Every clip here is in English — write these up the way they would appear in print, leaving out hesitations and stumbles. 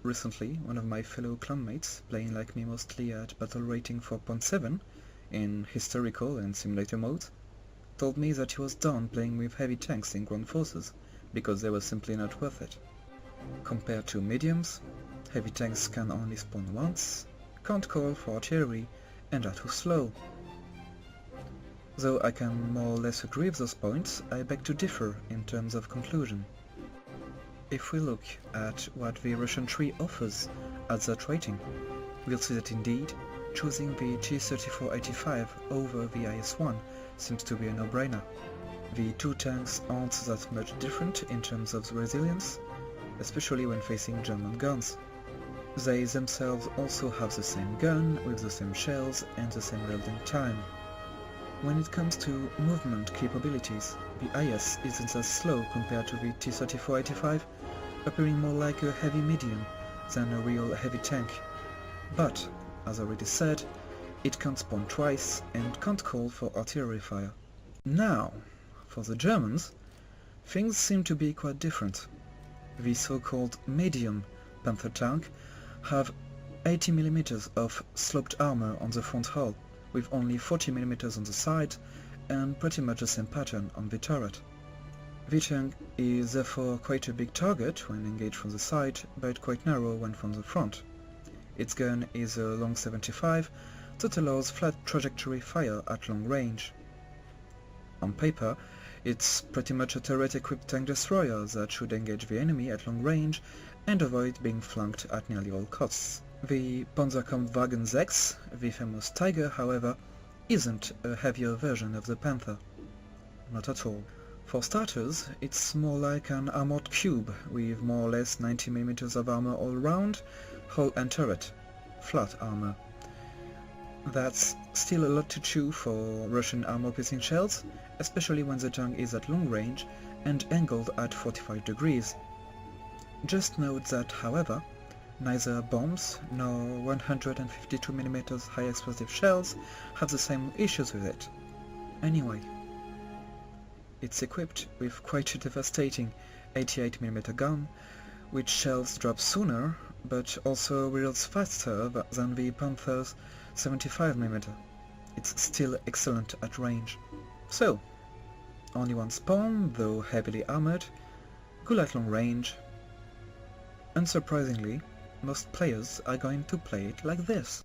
recently, one of my fellow clanmates, playing like me mostly at battle rating 4.7 in historical and simulator modes, told me that he was done playing with heavy tanks in ground forces because they were simply not worth it. Compared to mediums, heavy tanks can only spawn once, can't call for artillery, and are too slow. Though I can more or less agree with those points, I beg to differ in terms of conclusion. If we look at what the Russian tree offers at that rating, we'll see that indeed, choosing the T-3485 over the IS-1 seems to be a no-brainer. The two tanks aren't that much different in terms of resilience, especially when facing German guns. They themselves also have the same gun, with the same shells and the same loading time. When it comes to movement capabilities, the IS isn't as slow compared to the T-3485, appearing more like a heavy medium than a real heavy tank. But, as already said, it can't spawn twice and can't call for artillery fire. Now, for the Germans, things seem to be quite different. The so-called medium Panther tank have 80mm of sloped armor on the front hull, with only 40mm on the side, and pretty much the same pattern on the turret. The tank is therefore quite a big target when engaged from the side, but quite narrow when from the front. Its gun is a long 75 that allows flat trajectory fire at long range. On paper, it's pretty much a turret-equipped tank destroyer that should engage the enemy at long range and avoid being flanked at nearly all costs. The Panzerkampfwagen 6, the famous Tiger, however, isn't a heavier version of the Panther. Not at all. For starters, it's more like an armored cube, with more or less 90mm of armor all round, hull and turret. Flat armor. That's still a lot to chew for Russian armor-piercing shells, especially when the tank is at long range and angled at 45 degrees. Just note that, however, neither bombs nor 152mm high explosive shells have the same issues with it. Anyway, it's equipped with quite a devastating 88mm gun, which shells drop sooner, but also reloads faster than the Panther's 75mm. It's still excellent at range. So, only one spawn, though heavily armored, good at long range. Unsurprisingly, most players are going to play it like this.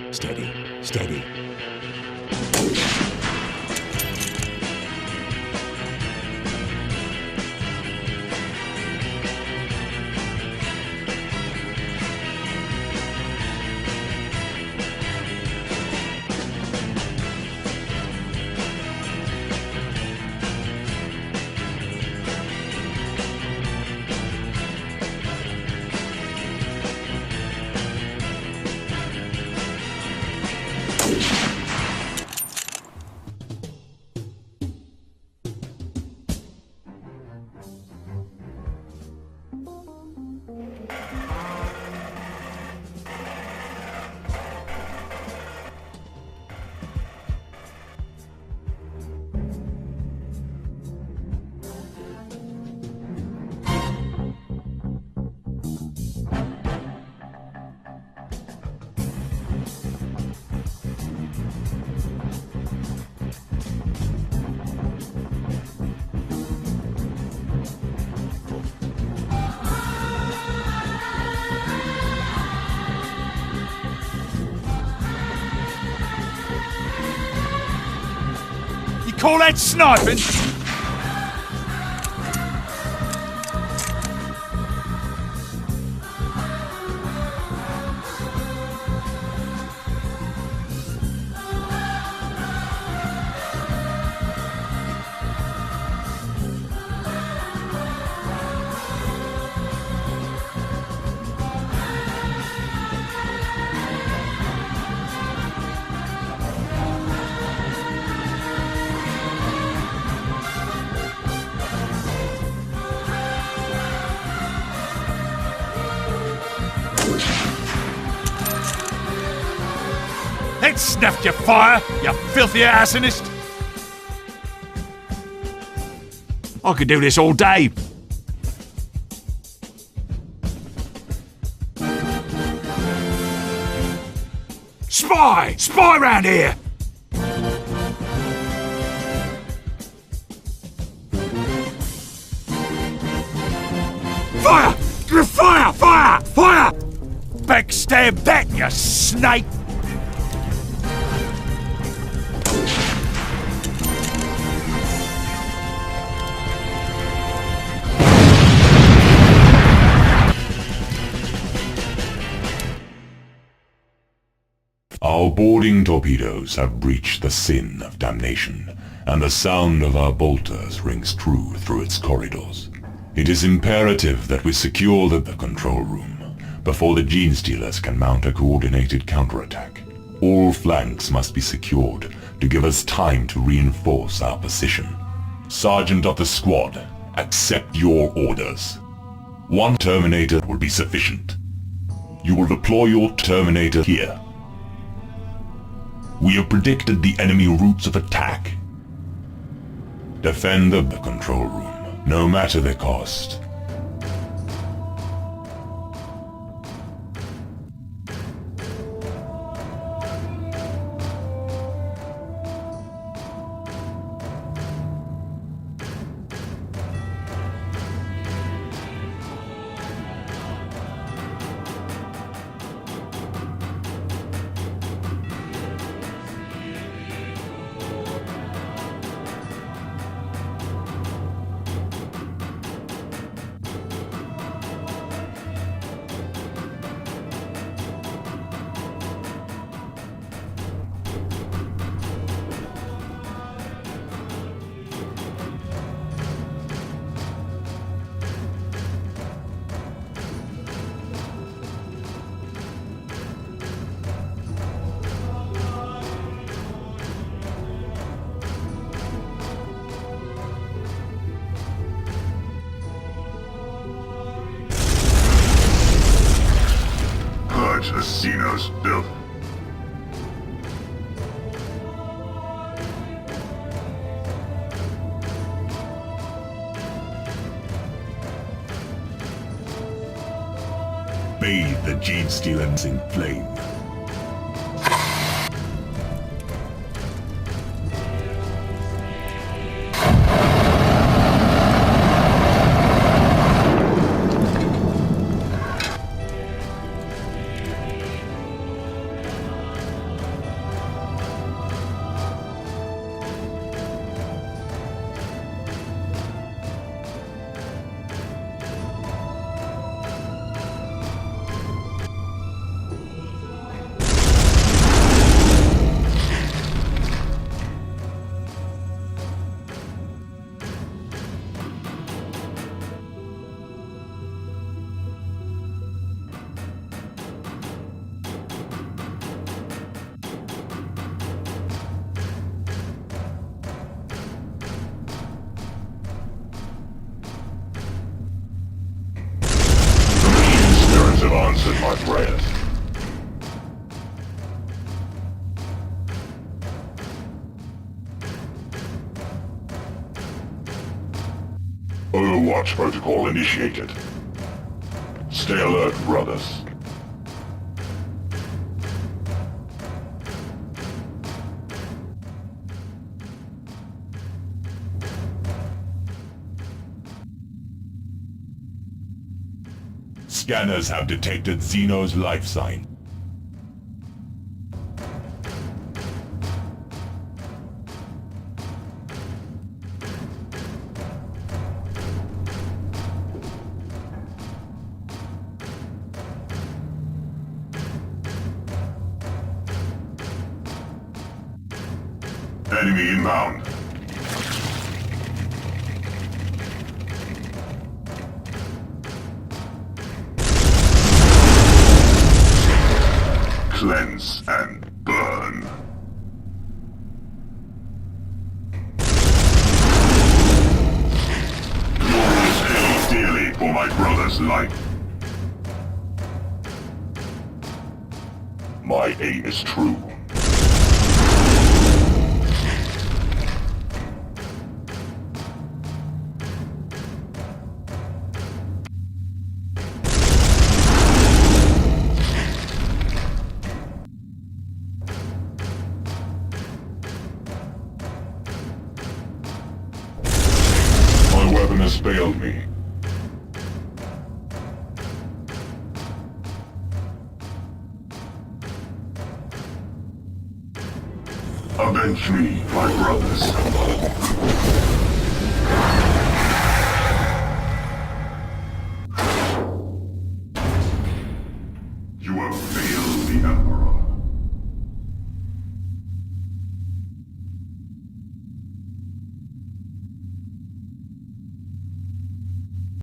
Steady, steady. Call that sniping? It snuffed your fire, you filthy arsonist! I could do this all day. Spy! Spy round here! Fire! Fire! Fire! Fire! Backstab that, you snake! Our boarding torpedoes have breached the sin of damnation, and the sound of our bolters rings true through its corridors. It is imperative that we secure the control room before the Genestealers can mount a coordinated counterattack. All flanks must be secured to give us time to reinforce our position. Sergeant of the squad, accept your orders. One Terminator will be sufficient. You will deploy your Terminator here. We have predicted the enemy routes of attack. Defend the control room, no matter the cost. Xenos built. Bathe the Genestealers in flame. Have answered my prayers. Overwatch protocol initiated. Stay alert, brothers. Scanners have detected Xeno's life sign. Enemy inbound. Cleanse and burn. Glorious pay dearly for my brother's life. My aim is true. Avenge me, my brothers.